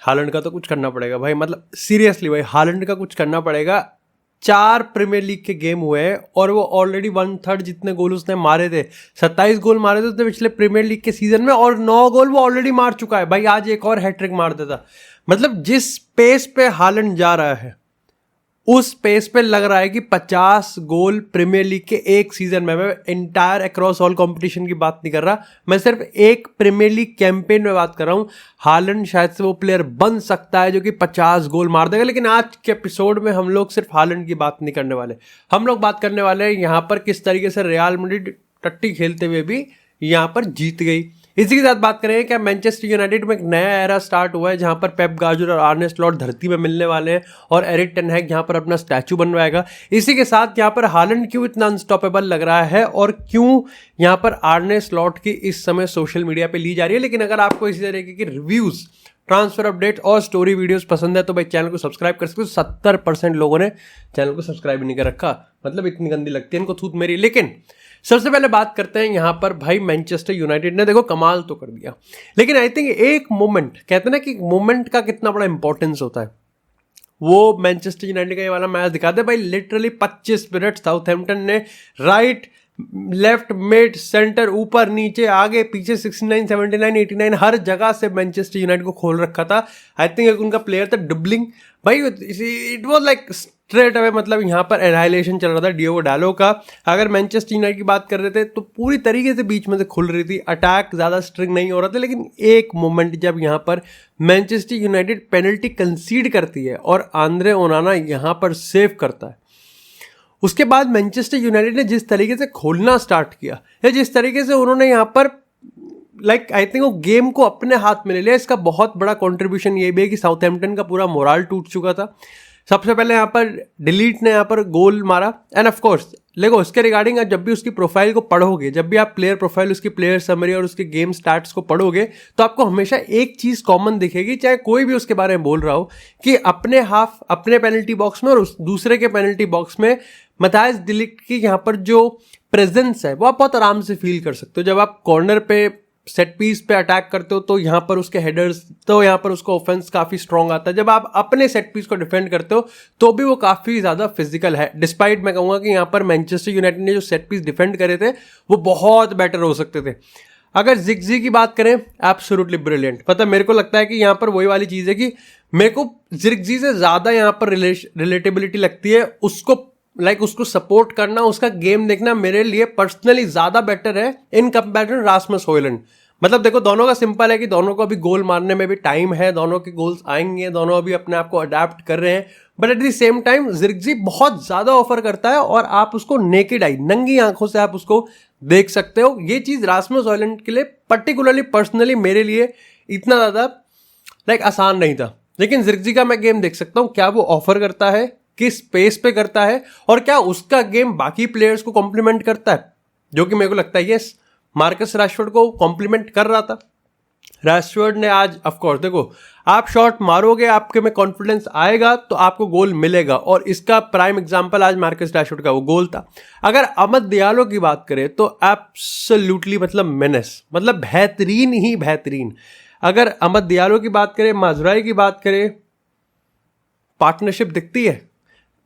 Holland का तो कुछ करना पड़ेगा भाई, मतलब सीरियसली भाई हालैंड का कुछ करना पड़ेगा। 4 प्रीमियर लीग के गेम हुए हैं और वो ऑलरेडी 1/3 जितने गोल उसने मारे थे, 27 गोल मारे थे उसने पिछले प्रीमियर लीग के सीजन में, और 9 गोल वो ऑलरेडी मार चुका है भाई। आज एक और हैट्रिक मार देता। मतलब जिस पेस पे हालैंड जा रहा है उस पेस पे लग रहा है कि 50 गोल प्रीमियर लीग के एक सीजन में। मैं इंटायर अक्रॉस ऑल कंपटीशन की बात नहीं कर रहा, मैं सिर्फ एक प्रीमियर लीग कैंपेन में बात कर रहा हूं। हालैंड शायद से वो प्लेयर बन सकता है जो कि 50 गोल मार देगा। लेकिन आज के एपिसोड में हम लोग सिर्फ हालैंड की बात नहीं करने वाले, हम लोग बात करने वाले हैं यहाँ पर किस तरीके से रियल मैड्रिड टट्टी खेलते हुए भी यहाँ पर जीत गई। इसी के साथ बात करेंगे क्या मैनचेस्टर यूनाइटेड में एक नया एरा स्टार्ट हुआ है जहां पर पेप गार्डियोला और आर्ने स्लॉट धरती में मिलने वाले हैं और एरिक टेन हैग यहां पर अपना स्टैचू बनवाएगा। इसी के साथ यहां पर हालैंड क्यों इतना अनस्टॉपेबल लग रहा है और क्यों यहां पर आर्ने स्लॉट की इस समय सोशल मीडिया पे ली जा रही है। लेकिन अगर आपको इसी तरीके की रिव्यूज, ट्रांसफर अपडेट और स्टोरी वीडियोस पसंद है तो भाई चैनल को सब्सक्राइब कर सकते हो। 70% लोगों ने चैनल को सब्सक्राइब नहीं कर रखा, मतलब इतनी गंदी लगती है इनको थूत मेरी। लेकिन सबसे पहले बात करते हैं यहाँ पर भाई मैनचेस्टर यूनाइटेड ने देखो कमाल तो कर दिया, लेकिन आई थिंक एक मोमेंट, कहते हैं ना कि मोमेंट का कितना बड़ा इंपॉर्टेंस होता है, वो मैनचेस्टर यूनाइटेड का ये वाला मैच दिखा दे भाई। लिटरली 25 मिनट साउथहैम्पटन ने राइट लेफ्ट मिड सेंटर ऊपर नीचे आगे पीछे 69 79 89 हर जगह से मैनचेस्टर यूनाइटेड को खोल रखा था। आई थिंक एक उनका प्लेयर था डुबलिंग भाई, it was like straight away, मतलब यहाँ पर एनाइलेशन चल रहा था डियोगो डालो का। अगर मैनचेस्टर यूनाइटेड की बात कर रहे थे तो पूरी तरीके से बीच में से खुल रही थी, अटैक ज़्यादा स्ट्रिंग नहीं हो रहा था। लेकिन एक मोमेंट जब यहाँ पर मैनचेस्टर यूनाइटेड पेनल्टी कंसीड करती है और आंद्रे ओनाना यहाँ पर सेव करता है, उसके बाद मैनचेस्टर यूनाइटेड ने जिस तरीके से खोलना स्टार्ट किया या जिस तरीके से उन्होंने यहाँ पर लाइक आई थिंक वो गेम को अपने हाथ में ले लिया, इसका बहुत बड़ा कंट्रीब्यूशन ये भी है कि साउथहैम्पटन का पूरा मोराल टूट चुका था। सबसे पहले यहाँ पर डिलीट ने यहाँ पर गोल मारा एंड ऑफ कोर्स देखो उसके रिगार्डिंग जब भी उसकी प्रोफाइल को पढ़ोगे, जब भी आप प्लेयर प्रोफाइल, उसकी प्लेयर समरी और उसके गेम स्टैट्स को पढ़ोगे तो आपको हमेशा एक चीज़ कॉमन दिखेगी, चाहे कोई भी उसके बारे में बोल रहा हो, कि अपने हाफ अपने पेनल्टी बॉक्स में और उस दूसरे के पेनल्टी बॉक्स में मैथायस डी लिक्ट की यहाँ पर जो प्रेजेंस है वो आप बहुत आराम से फील कर सकते हो। जब आप कॉर्नर पे सेट पीस पे अटैक करते हो तो यहाँ पर उसके हेडर्स, तो यहाँ पर उसका ऑफेंस काफ़ी स्ट्रॉन्ग आता है। जब आप अपने सेट पीस को डिफेंड करते हो तो भी वो काफ़ी ज़्यादा फिजिकल है। डिस्पाइट मैं कहूँगा कि यहाँ पर मैनचेस्टर यूनाइटेड ने जो सेट पीस डिफेंड करे थे वो बहुत बेटर हो सकते थे। अगर जिगजी की बात करें, एब्सोल्युटली ब्रिलियंट। पता मेरे को लगता है कि यहाँ पर वही वाली चीज़ है कि मेरे को जिगजी से ज़्यादा यहाँ पर रिलेटेबिलिटी लगती है, उसको उसको सपोर्ट करना, उसका गेम देखना मेरे लिए पर्सनली ज़्यादा बेटर है इन कंपैरिजन रास्मस हॉयलैंड। मतलब देखो दोनों का सिंपल है कि दोनों को अभी गोल मारने में भी टाइम है, दोनों के गोल्स आएंगे, दोनों अभी अपने आप को अडेप्ट कर रहे हैं, but at the same time जिरक्जी बहुत ज़्यादा ऑफर करता है और आप उसको नेकेड आई, नंगी आंखों से आप उसको देख सकते हो। ये चीज़ रास्मस हॉयलैंड के लिए पर्टिकुलरली पर्सनली मेरे लिए इतना ज़्यादा आसान नहीं था। लेकिन जिरक्जी का मैं गेम देख सकता हूँ, क्या वो ऑफर करता है, किस पेस पे करता है और क्या उसका गेम बाकी प्लेयर्स को कॉम्प्लीमेंट करता है, जो कि मेरे को लगता है यस मार्कस रैशफोर्ड को कॉम्प्लीमेंट कर रहा था। रैशफोर्ड ने आज ऑफ कोर्स देखो आप शॉट मारोगे, आपके में कॉन्फिडेंस आएगा तो आपको गोल मिलेगा, और इसका प्राइम एग्जांपल आज मार्कस रैशफोर्ड का वो गोल था। अगर अमद दियालो की बात करें तो एब्सोल्युटली मतलब मेनेस, मतलब बेहतरीन ही बेहतरीन। अगर अमद दियालो की बात करें, माजुराई की बात करें, पार्टनरशिप दिखती है,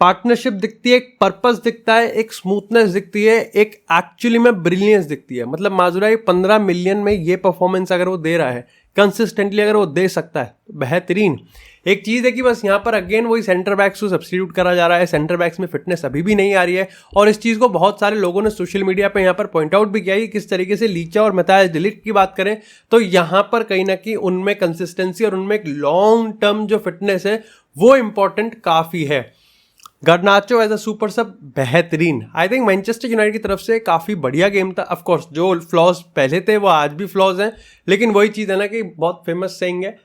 पार्टनरशिप दिखती है, एक पर्पस दिखता है, एक स्मूथनेस दिखती है, एक एक्चुअली में ब्रिलियंस दिखती है। मतलब माजुराई 15 मिलियन में ये परफॉर्मेंस अगर वो दे रहा है कंसिस्टेंटली, अगर वो दे सकता है तो बेहतरीन। एक चीज़ है कि बस यहाँ पर अगेन वही सेंटर बैक्स को सब्स्टिट्यूट करा जा रहा है, सेंटर बैक्स में फिटनेस अभी भी नहीं आ रही है, और इस चीज़ को बहुत सारे लोगों ने सोशल मीडिया पे यहाँ पर पॉइंट आउट भी किया है कि किस तरीके से लीचा और मैथायस डी लिक्ट की बात करें तो यहाँ पर कहीं ना कहीं उनमें कंसिस्टेंसी और उनमें एक लॉन्ग टर्म जो फिटनेस है वो इंपॉर्टेंट काफ़ी है। गार्नाचो एज अ सुपर सब बेहतरीन। आई थिंक मैनचेस्टर यूनाइटेड की तरफ से काफ़ी बढ़िया गेम था। ऑफ कोर्स जो फ्लॉज पहले थे वो आज भी फ्लॉज हैं, लेकिन वही चीज़ है ना कि बहुत फेमस सेइंग है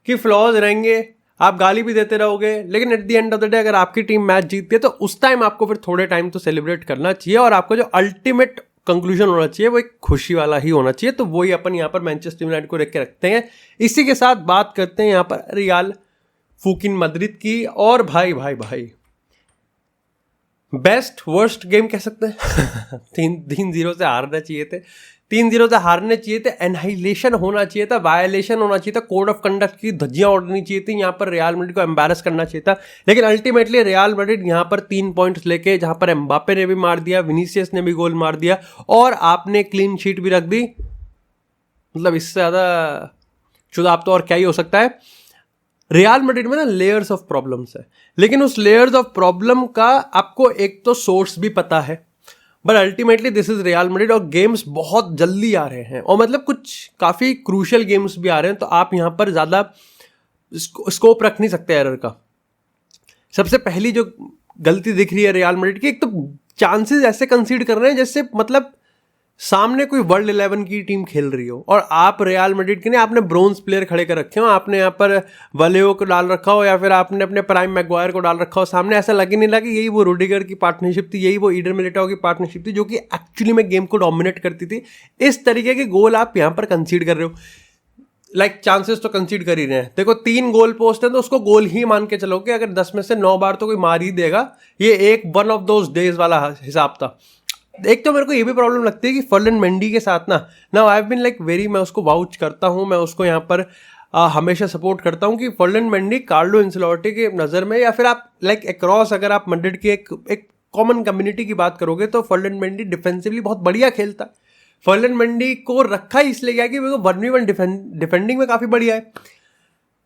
कि फ्लॉज रहेंगे, आप गाली भी देते रहोगे, लेकिन at the end of the day अगर आपकी टीम मैच जीतती है तो उस टाइम आपको फिर थोड़े टाइम तो सेलिब्रेट करना चाहिए, और आपको जो अल्टीमेट कंक्लूजन होना चाहिए वो एक खुशी वाला ही होना चाहिए। तो वही अपन यहाँ पर मैनचेस्टर यूनाइटेड को रख के रखते हैं। इसी के साथ बात करते हैं यहाँ पर रियल फूकिन मैड्रिड की, और भाई भाई भाई बेस्ट वर्स्ट गेम कह सकते हैं। 3-0 से हारना चाहिए थे, 3-0 से हारने चाहिए थे, एनहाइलेशन होना चाहिए था, वायलेशन होना चाहिए था, कोड ऑफ कंडक्ट की धज्जियां उड़नी चाहिए थी, यहाँ पर रियल मैड्रिड को एम्बैरस करना चाहिए था। लेकिन अल्टीमेटली रियल मैड्रिड यहाँ पर 3 पॉइंट्स लेके, जहाँ पर एम्बापे ने भी मार दिया, विनीसियस ने भी गोल मार दिया और आपने क्लीन शीट भी रख दी, मतलब इससे ज़्यादा शुद्ध तो और क्या ही हो सकता है। रियल मैड्रिड में ना लेयर्स ऑफ प्रॉब्लम्स है, लेकिन उस लेयर्स ऑफ प्रॉब्लम का आपको एक तो सोर्स भी पता है, but ultimately this is real Madrid और गेम्स बहुत जल्दी आ रहे हैं और मतलब कुछ काफ़ी क्रूशियल गेम्स भी आ रहे हैं, तो आप यहाँ पर ज़्यादा स्कोप रख नहीं सकते एरर का। सबसे पहली जो गलती दिख रही है रियल मैड्रिड की, एक तो चांसेस ऐसे कंसीड कर रहे हैं जैसे मतलब सामने कोई वर्ल्ड 11 की टीम खेल रही हो और आप रियल मैड्रिड के नहीं, आपने ब्रोंज प्लेयर खड़े कर रखे हो, आपने यहाँ पर वलेओ को डाल रखा हो या फिर आपने अपने प्राइम मैगवायर को डाल रखा हो सामने, ऐसा लगे नहीं लगा कि यही वो रुडिगर की पार्टनरशिप थी, यही वो ईडर मिलिटाओ की पार्टनरशिप थी जो कि एक्चुअली में गेम को डोमिनेट करती थी। इस तरीके के गोल आप यहाँ पर कंसीड कर रहे हो, लाइक चांसेस तो कंसीड कर ही रहे हैं। देखो 3 गोल पोस्ट है तो उसको गोल ही मान के चलोगे, अगर 10 में से 9 बार तो कोई मार ही देगा, ये एक वन ऑफ दोज डेज वाला हिसाब था। एक तो मेरे को ये भी प्रॉब्लम लगती है कि फर्लैंड मेंडी के साथ ना I have been like very, मैं उसको वाउच करता हूँ, मैं उसको यहाँ पर हमेशा सपोर्ट करता हूँ कि फर्लैंड मेंडी कार्लो एंसेलोटी के नज़र में, या फिर आप लाइक अक्रॉस अगर आप मैड्रिड की एक कॉमन कम्युनिटी की बात करोगे तो फर्लैंड मेंडी डिफेंसिवली बहुत बढ़िया खेलता है। फर्लैंड मेंडी को रखा इसलिए गया कि वो 1v1 डिफेंडिंग में काफ़ी बढ़िया है।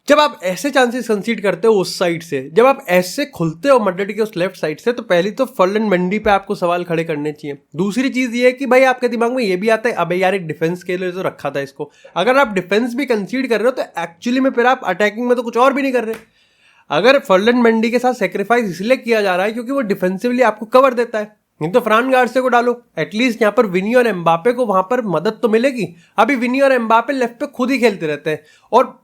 जब आप ऐसे चांसेस कंसीड करते हो उस साइड से, जब आप ऐसे खुलते हो मैड्रिड के उस लेफ्ट साइड से, तो पहली तो फर्लैंड मेंडी पे आपको सवाल खड़े करने चाहिए। दूसरी चीज़ ये है कि भाई आपके दिमाग में ये भी आता है अबे यार एक डिफेंस के लिए तो रखा था इसको। अगर आप डिफेंस भी कंसीड कर रहे हो तो एक्चुअली में फिर आप अटैकिंग में तो कुछ और भी नहीं कर रहे। अगर फर्लैंड मेंडी के साथ सेक्रीफाइस इसलिए किया जा रहा है क्योंकि वो डिफेंसिवली आपको कवर देता है, नहीं तो फ्रान गार्सिया को डालो, एटलीस्ट यहाँ पर विनी और एम्बापे को वहां पर मदद तो मिलेगी। अभी विनी और एम्बापे लेफ्ट पे खुद ही खेलते रहते हैं और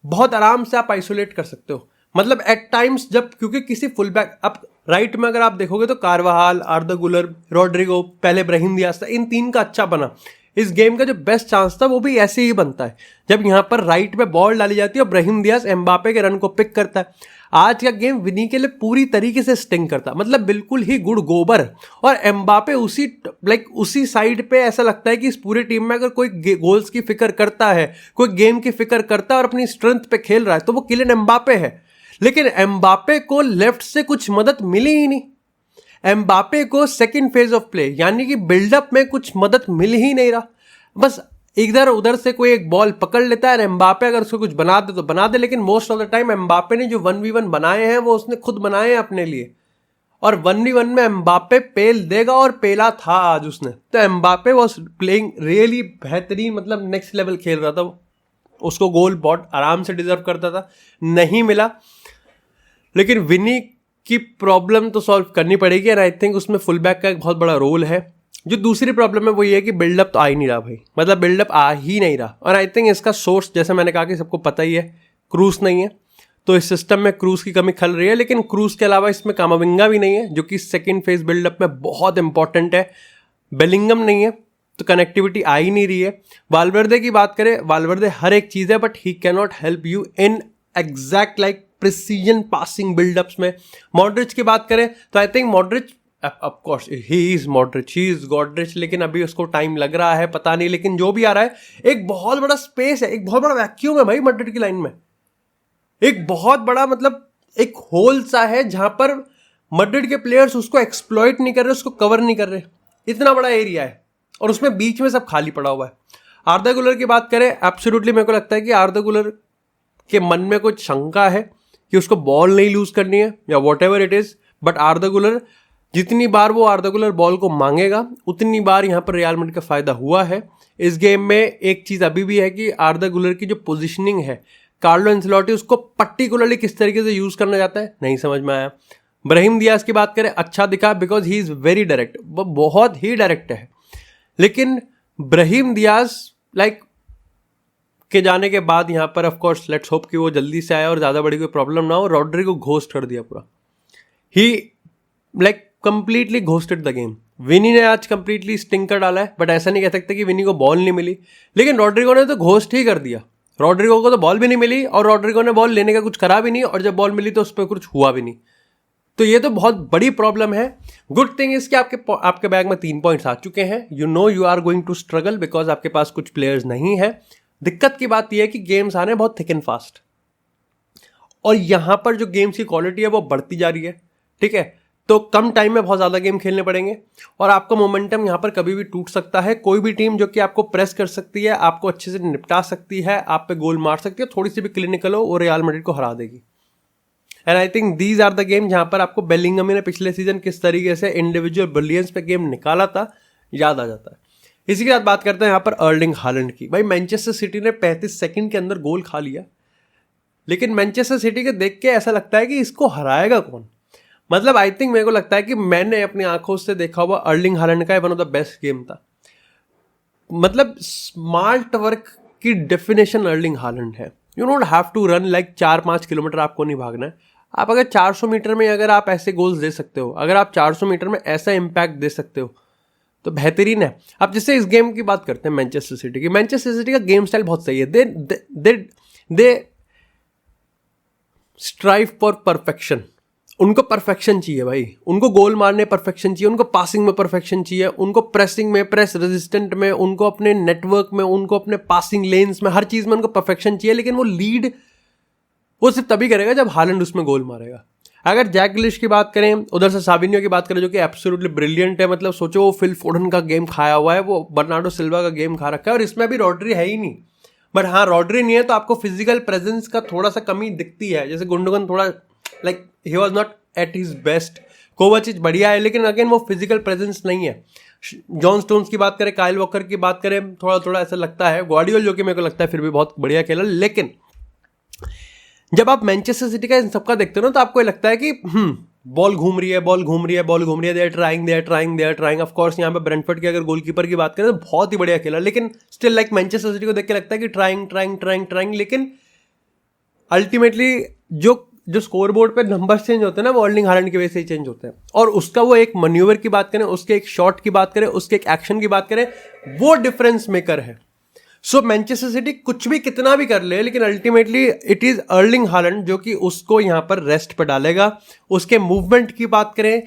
बहुत आराम से आप आइसोलेट कर सकते हो, मतलब एट टाइम्स जब, क्योंकि किसी फुल बैक आप राइट में अगर आप देखोगे तो कार्वाहाल, आर्दा गुलर, रॉड्रिगो, पहले ब्राहिम दियाज था, इन 3 का अच्छा बना। इस गेम का जो बेस्ट चांस था वो भी ऐसे ही बनता है जब यहाँ पर राइट पे बॉल डाली जाती है और ब्राहिम दियाज एम्बापे के रन को पिक करता है। आज का गेम विनी के लिए पूरी तरीके से स्टिंग करता, मतलब बिल्कुल ही गुड़ गोबर, और एम्बापे उसी साइड पे ऐसा लगता है कि इस पूरी टीम में अगर कोई गोल्स की फिक्र करता है, कोई गेम की फिक्र करता है और अपनी स्ट्रेंथ पे खेल रहा है तो वो किलियन एम्बापे है। लेकिन एम्बापे को लेफ्ट से कुछ मदद मिली ही नहीं, एम्बापे को सेकंड फेज ऑफ प्ले यानी कि बिल्डअप में कुछ मदद मिल ही नहीं रहा। बस इधर उधर से कोई एक बॉल पकड़ लेता है, एम्बापे अगर उसको कुछ बना दे तो बना दे, लेकिन most of the time Mbappe ने जो 1v1 बनाए हैं वो उसने खुद बनाए हैं अपने लिए, और 1v1 में एम्बापे पेल देगा और पेला था आज उसने। तो एम्बापे वॉज प्लेइंग रियली बेहतरीन, मतलब नेक्स्ट लेवल खेल रहा था वो, उसको गोल बहुत आराम से डिजर्व करता था, नहीं मिला। लेकिन विनी की प्रॉब्लम तो सॉल्व करनी पड़ेगी और आई थिंक उसमें फुल बैक का एक बहुत बड़ा रोल है। जो दूसरी प्रॉब्लम है वो ये है कि बिल्डअप तो आ ही नहीं रहा भाई, मतलब बिल्डअप आ ही नहीं रहा, और आई थिंक इसका सोर्स जैसे मैंने कहा कि सबको पता ही है, क्रूस नहीं है, तो इस सिस्टम में क्रूस की कमी खल रही है। लेकिन क्रूस के अलावा इसमें कामाविंगा भी नहीं है जो कि सेकेंड फेज बिल्डअप में बहुत इंपॉर्टेंट है, बेलिंगम नहीं है, तो कनेक्टिविटी आ ही नहीं रही है। वालवर्दे की बात करें, वालवर्दे हर एक चीज़ है but he can not help you in exact like precision passing buildups में। मॉड्रिच की बात करें तो I think Modric of course he is Modric, he is Godric, लेकिन अभी उसको टाइम लग रहा है, पता नहीं, लेकिन जो भी आ रहा है एक बहुत बड़ा स्पेस है, एक बहुत बड़ा वैक्यूम है भाई मैड्रिड की लाइन में, एक बहुत बड़ा मतलब एक होल सा है जहां पर मैड्रिड के प्लेयर्स उसको एक्सप्लॉइट नहीं कर रहे, उसको कवर नहीं कर रहे, इतना बड़ा एरिया है और उसमें बीच में सब खाली पड़ा हुआ है। आर्दा गुलर की बात करें, एब्सोल्युटली मेरे को लगता है कि आर्दा गुलर के मन में कुछ शंका है कि उसको बॉल नहीं लूज करनी है या what ever it is, but आर्दा गुलर जितनी बार वो आर्दा गुलर बॉल को मांगेगा उतनी बार यहाँ पर रियल मैड्रिड का फायदा हुआ है इस गेम में। एक चीज़ अभी भी है कि आर्दा गुलर की जो पोजीशनिंग है, कार्लो एंसेलोटी उसको पर्टिकुलरली किस तरीके से यूज़ करना चाहता है नहीं समझ में आया। ब्राहिम दियाज की बात करें, अच्छा दिखा because he is very direct, वो बहुत ही डायरेक्ट है, लेकिन ब्राहिम दियाज लाइक के जाने के बाद यहाँ पर ऑफकोर्स लेट्स होप कि वो जल्दी से आया और ज़्यादा बड़ी कोई प्रॉब्लम ना हो। रॉड्रिगो घोस्ट कर दिया पूरा, he like completely ghosted the game. Vini ने आज कंप्लीटली स्टिंकर डाला है, बट ऐसा नहीं कह सकते कि विनी को बॉल नहीं मिली, लेकिन रॉड्रिगो ने तो घोस्ट ही कर दिया। रॉड्रिगो को तो बॉल भी नहीं मिली और रॉड्रिगो ने बॉल लेने का कुछ करा भी नहीं, और जब बॉल मिली तो उस पर कुछ हुआ भी नहीं। तो ये तो बहुत बड़ी प्रॉब्लम है। गुड थिंग इज कि आपके बैग में 3 पॉइंट्स आ चुके हैं। You are going to struggle because आपके पास कुछ प्लेयर्स नहीं है। दिक्कत की बात यह है कि गेम्स आने बहुत थिक एंड फास्ट, और यहां पर जो गेम्स की क्वालिटी है वो बढ़ती जा रही है, ठीक है। तो कम टाइम में बहुत ज़्यादा गेम खेलने पड़ेंगे और आपका मोमेंटम यहाँ पर कभी भी टूट सकता है। कोई भी टीम जो कि आपको प्रेस कर सकती है, आपको अच्छे से निपटा सकती है, आप पे गोल मार सकती है, थोड़ी सी भी क्लिनिकल हो, वो रियल मैड्रिड को हरा देगी। And I think these are the game जहाँ पर आपको बेलिंगम ने पिछले सीजन किस तरीके से इंडिविजुअल ब्रिलियंस पे गेम निकाला था याद आ जाता है। इसी के साथ बात करते हैं यहाँ पर अर्लिंग हालैंड की। भाई मैनचेस्टर सिटी ने 35 सेकंड के अंदर गोल खा लिया, लेकिन मैनचेस्टर सिटी के देख के ऐसा लगता है कि इसको हराएगा कौन। मतलब आई थिंक मेरे को लगता है कि मैंने अपनी आंखों से देखा हुआ अर्लिंग हालैंड का one of the best game था। मतलब स्मार्ट वर्क की डेफिनेशन अर्लिंग हालैंड है। You don't have to run like 4-5 kilometre आपको नहीं भागना है। आप अगर 400 मीटर में अगर आप ऐसे गोल्स दे सकते हो, अगर आप 400 मीटर में ऐसा इम्पैक्ट दे सकते हो तो बेहतरीन है। अब जैसे इस गेम की बात करते हैं मैनचेस्टर सिटी की, मैनचेस्टर सिटी का गेम स्टाइल बहुत सही है। दे स्ट्राइव फॉर परफेक्शन। उनको परफेक्शन चाहिए भाई, उनको गोल मारने परफेक्शन चाहिए, उनको पासिंग में परफेक्शन चाहिए, उनको प्रेसिंग में, प्रेस रेजिस्टेंट में, उनको अपने नेटवर्क में, उनको अपने पासिंग लेन्स में, हर चीज़ में उनको परफेक्शन चाहिए। लेकिन वो लीड वो सिर्फ तभी करेगा जब हालैंड उसमें गोल मारेगा। अगर जैक ग्रिलिश की बात करें, उधर से साबिनियो की बात करें जो कि एब्सोल्युटली ब्रिलियंट है। मतलब सोचो वो फिल फोडन का गेम खाया हुआ है, वो बर्नार्डो सिल्वा का गेम खा रखा है, और इसमें अभी रॉड्री है ही नहीं। बट हाँ, रॉड्री नहीं है तो आपको फिजिकल प्रेजेंस का थोड़ा सा कमी दिखती है। जैसे गुंडोगन थोड़ा like he was not at his best. कोवाचिच बढ़िया है, लेकिन अगेन वो फिजिकल प्रेजेंस नहीं है। जॉन स्टोन्स की बात करें, काइल वॉकर की बात करें, थोड़ा थोड़ा ऐसा लगता है। ग्वार्डियोल जो कि मेरे को लगता है फिर भी बहुत बढ़िया खेला। लेकिन जब आप मैनचेस्टर सिटी का इन सबका देखते हो ना, तो आपको लगता है कि बॉल घूम रही है, बॉल घूम रही है, बॉल घूम रही है, they are trying. Of course यहाँ पे ब्रेंटफोर्ड के अगर गोलकीपर की बात करें तो बहुत ही बढ़िया खेला, लेकिन स्टिल लाइक मैनचेस्टर सिटी को देख के लगता है कि ट्राइंग। लेकिन अल्टीमेटली जो स्कोर बोर्ड पे नंबर चेंज होते हैं ना, वो अर्लिंग हालैंड की वजह से ही चेंज होते हैं। और उसका वो एक मैन्यूवर की बात करें, उसके एक शॉट की बात करें, उसके एक एक्शन की बात करें, वो डिफरेंस मेकर है। सो मैनचेस्टर सिटी कुछ भी कितना भी कर ले, लेकिन ultimately it is Erling Haaland जो कि उसको यहां पर रेस्ट पे डालेगा। उसके मूवमेंट की बात करें,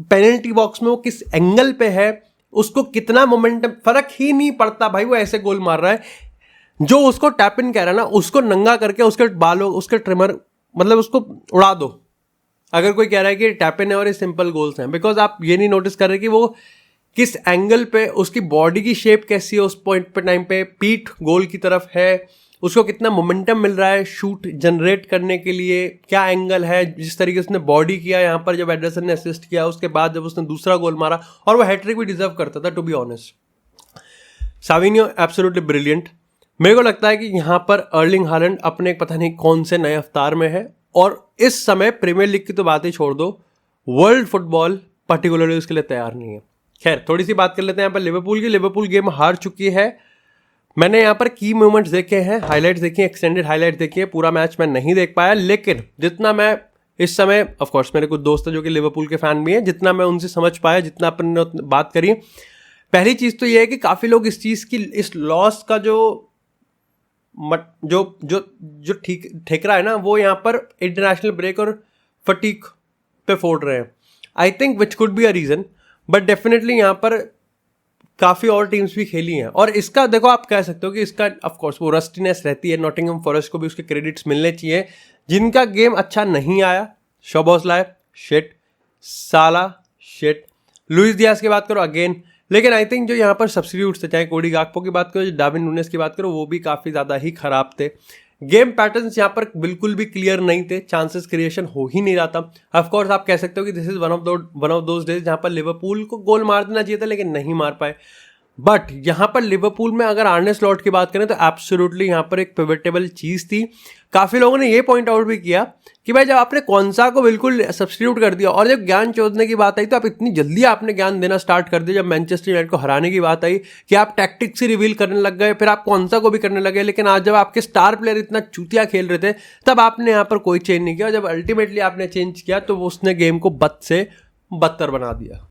पेनल्टी बॉक्स में वो किस एंगल पे है, उसको कितना मोमेंटम, फर्क ही नहीं पड़ता भाई। वो ऐसे गोल मार रहा है, जो उसको टैप इन कह रहा है ना, उसको नंगा करके उसके बालों, उसके ट्रिमर, मतलब उसको उड़ा दो। अगर कोई कह रहा है कि टैप इन है और ये सिंपल गोल्स हैं, बिकॉज आप ये नहीं नोटिस कर रहे कि वो किस एंगल पे, उसकी बॉडी की शेप कैसी है उस पॉइंट पे, टाइम पे पीठ गोल की तरफ है, उसको कितना मोमेंटम मिल रहा है शूट जनरेट करने के लिए, क्या एंगल है, जिस तरीके से उसने बॉडी किया यहाँ पर जब एडरसन ने असिस्ट किया, उसके बाद जब उसने दूसरा गोल मारा, और वो हैट्रिक भी डिजर्व करता था to be honest. Savinho absolutely brilliant. मेरे को लगता है कि यहाँ पर अर्लिंग हालैंड अपने पता नहीं कौन से नए अवतार में है, और इस समय प्रीमियर लीग की तो बात ही छोड़ दो, वर्ल्ड फुटबॉल पर्टिकुलरली उसके लिए तैयार नहीं है। खैर, थोड़ी सी बात कर लेते हैं यहाँ पर लिवरपूल की। लिवरपूल गेम हार चुकी है। मैंने यहाँ पर की मोमेंट्स देखे हैं, हाइलाइट्स देखी, एक्सटेंडेड हाइलाइट्स देखी है, पूरा मैच मैं नहीं देख पाया। लेकिन जितना मैं इस समय, ऑफ कोर्स मेरे कुछ दोस्त हैं जो कि लिवरपूल के फैन भी हैं, जितना मैं उनसे समझ पाया, जितना अपन ने बात करी, पहली चीज़ तो ये है कि काफ़ी लोग इस चीज़ की, इस लॉस का जो ठेकरा है ना, वो यहाँ पर इंटरनेशनल ब्रेक और फटीक पे फोड़ रहे हैं। I think which could be a reason, but definitely यहाँ पर काफ़ी और टीम्स भी खेली हैं। और इसका देखो, आप कह सकते हो कि इसका ऑफकोर्स वो रस्टीनेस रहती है। नॉटिंघम फॉरेस्ट को भी उसके क्रेडिट्स मिलने चाहिए। जिनका गेम अच्छा नहीं आया, शोबोस्लाय शिट, साला शिट, लुइस डियाज की बात करो अगेन। लेकिन आई थिंक जो यहाँ पर सब्स्टिट्यूट्स थे, चाहे कोडी गाकपो की बात करो, डार्विन नूनेस की बात करो, वो भी काफ़ी ज़्यादा ही खराब थे। गेम पैटर्न्स यहाँ पर बिल्कुल भी क्लियर नहीं थे, चांसेस क्रिएशन हो ही नहीं रहा था। ऑफ कोर्स आप कह सकते हो कि this is one of those days जहाँ पर लिवरपूल को गोल मार देना चाहिए था, लेकिन नहीं मार पाए। बट यहाँ पर लिवरपूल में अगर आर्ने स्लॉट की बात करें तो एब्सोल्युटली यहाँ पर एक पिवटेबल चीज़ थी। काफ़ी लोगों ने ये पॉइंट आउट भी किया कि भाई जब आपने कौनसा को बिल्कुल सब्स्टिट्यूट कर दिया, और जब ज्ञान चोदने की बात आई तो आप इतनी जल्दी आपने ज्ञान देना स्टार्ट कर दिया। जब मैनचेस्टर यूनाइटेड को हराने की बात आई कि आप टैक्टिक्स ही रिवील करने लग गए, फिर आप कौनसा को भी करने लगे। लेकिन आज जब आपके स्टार प्लेयर इतना चूतिया खेल रहे थे, तब आपने यहाँ पर कोई चेंज नहीं किया। जब अल्टीमेटली आपने चेंज किया तो उसने गेम को बद से बदतर बना दिया।